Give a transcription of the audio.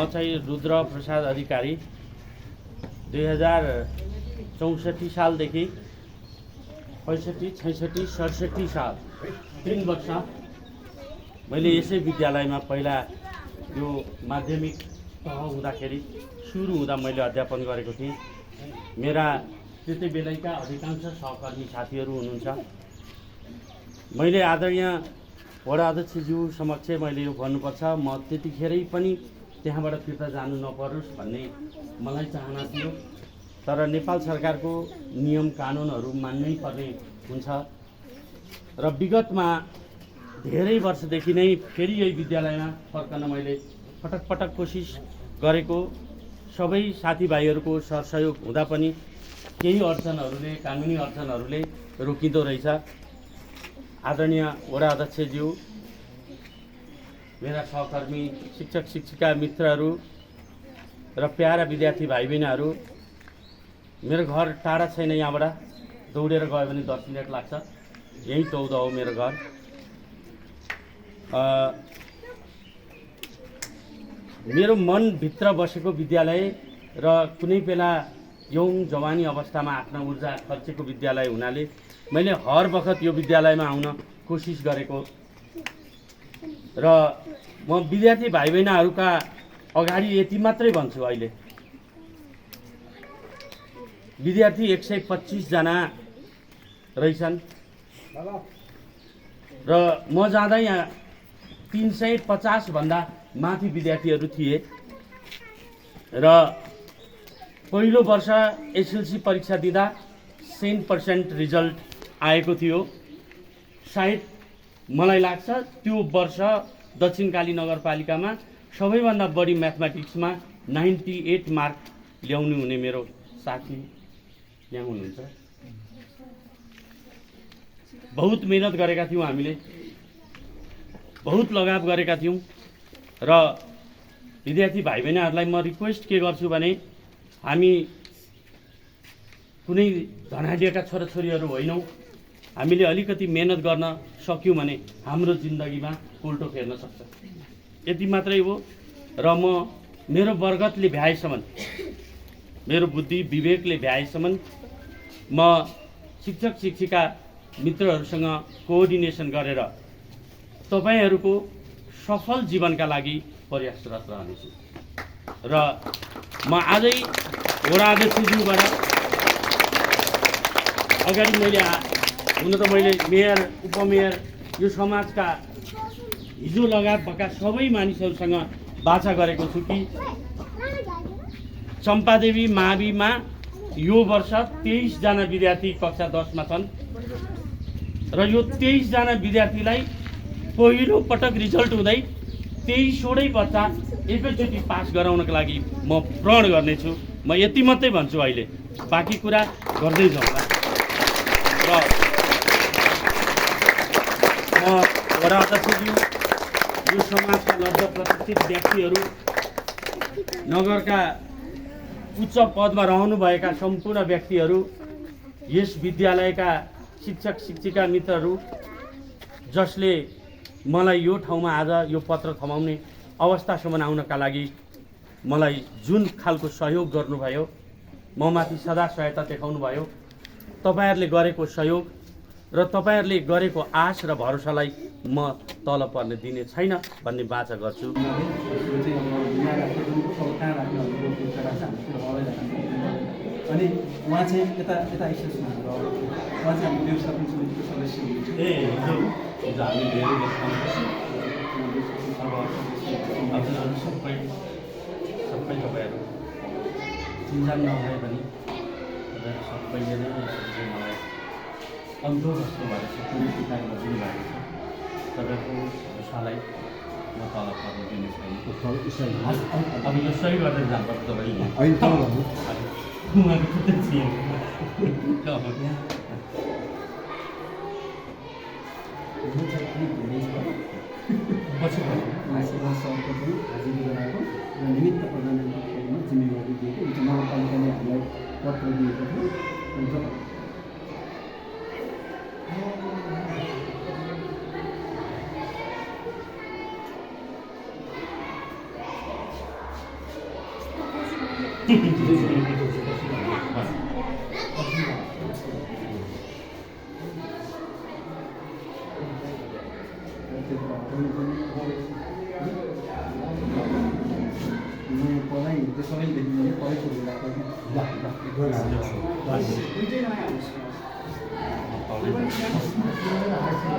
चाहिँ रुद्र प्रसाद अधिकारी 2064 सालदेखि 65, 66, 67 साल 3 वर्ष मैले यसै विद्यालयमा पहिला यो माध्यमिक तह हुँदाखेरि सुरु हुँदा मैले अध्यापन गरेको थिएँ। मेरा त्यति बेलैका अधिकांश सहकर्मी साथीहरू हुनुहुन्छ। मैले आदरणीय वडा अध्यक्षज्यू समक्ष मैले यो भन्नुपर्छ, म त्यतिखेरै पनि त्यहाँबाट फिर्ता जानु नपरोस् भन्ने मलाई चाहना थियो। तर नेपाल सरकारको नियम कानुनहरू मान्नै पर्ने हुन्छ र विगतमा धेरै वर्षदेखि नै फेरि यही विद्यालयमा फर्कन मैले पटक पटक कोसिस गरेको, सबै साथीभाइहरूको सरसहयोग हुँदा पनि केही अडचनहरूले, कानुनी अडचनहरूले रोकिँदो रहेछ। आदरणीय वडा अध्यक्षज्यू, मेरा सहकर्मी, शिक्षक शिक्षिका मित्रहरू र प्यारा विद्यार्थी भाइ बहिनीहरू, मेरो घर टाढा छैन, यहाँबाट दौडेर गयो भने 10 मिनट लाग्छ। यही तौदा हो मेरो घर। मेरो मनभित्र बसेको विद्यालय र कुनै बेला यौन जवानी अवस्थामा आफ्नो ऊर्जा खर्चेको विद्यालय हुनाले मैले हर बखत यो विद्यालयमा आउन कोसिस गरेको र म विद्यार्थी भाइ बहिनीहरूका अगाडि यति मात्रै भन्छु, अहिले विद्यार्थी 125 जना रहेछन् र म जाँदा यहाँ 350 भन्दा माथि विद्यार्थीहरू थिए र पहिलो वर्ष एसएलसी परीक्षा दिँदा 100% रिजल्ट आएको थियो। सायद मलाई लाग्छ त्यो वर्ष दक्षिणकाली नगरपालिकामा सबैभन्दा बढी म्याथमेटिक्समा 98 मार्क ल्याउनु हुने मेरो साथी यहाँ हुनुहुन्छ। बहुत मेहनत गरेका थियौँ, हामीले बहुत लगाव गरेका थियौँ र विद्यार्थी भाइ बहिनीहरूलाई म रिक्वेस्ट के गर्छु भने, हामी कुनै धनाढ्यका छोराछोरीहरू होइनौँ। हामीले अलिकति मेहनत गर्न सक्यौँ भने हाम्रो जिन्दगीमा उल्टो फेर्न सक्छ। यति मात्रै हो र म मेरो बरगतले भ्याएसम्म, मेरो बुद्धि विवेकले भ्याएसम्म म शिक्षक शिक्षिका मित्रहरूसँग कोअर्डिनेसन गरेर तपाईहरूको सफल जीवनका लागि प्रयासरत रहनेछु र म आजै वडा अध्यक्षज्यूबाट अगाडि हुन त मैले मेयर, उपमेयर, यो समाजका हिजो लगायत भएका सबै मानिसहरूसँग बाचा गरेको छु कि चम्पादेवी माविमा यो वर्ष 23 जना विद्यार्थी कक्षा 10 मा छन् र यो 23 जना विद्यार्थीलाई पहिलो पटक रिजल्ट हुँदै 23वटै बच्चा एकैचोटि पास गराउनको लागि म प्रण गर्नेछु। म यति मात्रै भन्छु, अहिले बाँकी कुरा गर्दै जाउँला। र म वडा अध्यक्षज्यू, यो समाजका लब्ध प्रतिष्ठित व्यक्तिहरू, नगरका उच्च पदमा रहनुभएका सम्पूर्ण व्यक्तिहरू, यस विद्यालयका शिक्षक शिक्षिका मित्रहरू, जसले मलाई यो ठाउँमा आज यो पत्र थमाउने अवस्थासम्म आउनका लागि मलाई जुन खालको सहयोग गर्नुभयो, म माथि सदा सहायता देखाउनु भयो, तपाईहरूले गरेको सहयोग र तपाईहरूले गरेको आश र भरोसालाई म तल पर्ने दिने छैन भन्ने बाचा गर्छु। अनि उहाँ चाहिँ यता आइसक्नु उहाँ चाहिँ हाम्रो व्यवस्थापन समितिको सदस्य हुनुहुन्छ। हिजो हामी धेरै हजुरहरू सबै तपाईँहरू चिन्जान नभए पनि तपाईँहरू सबैले नै मलाई अनुरोध जस्तो भएर कुनै सिकाइ गरिदिनु भएको छ। तपाईँको भरोसालाई म तल पर्न दिने छैन। अब यो सही गरेर जानुपर्छ तपाईँ। उहाँको खुट्टा थिएन। निमित्त प्रधानमन्त्रीमा जिम्मेवारी दिएको नगरपालिकाले हामीलाई पत्र दिएको थियो। पढाइ त्यो सबैले देख्नु पढाइ सुरु लाग्छ ल ल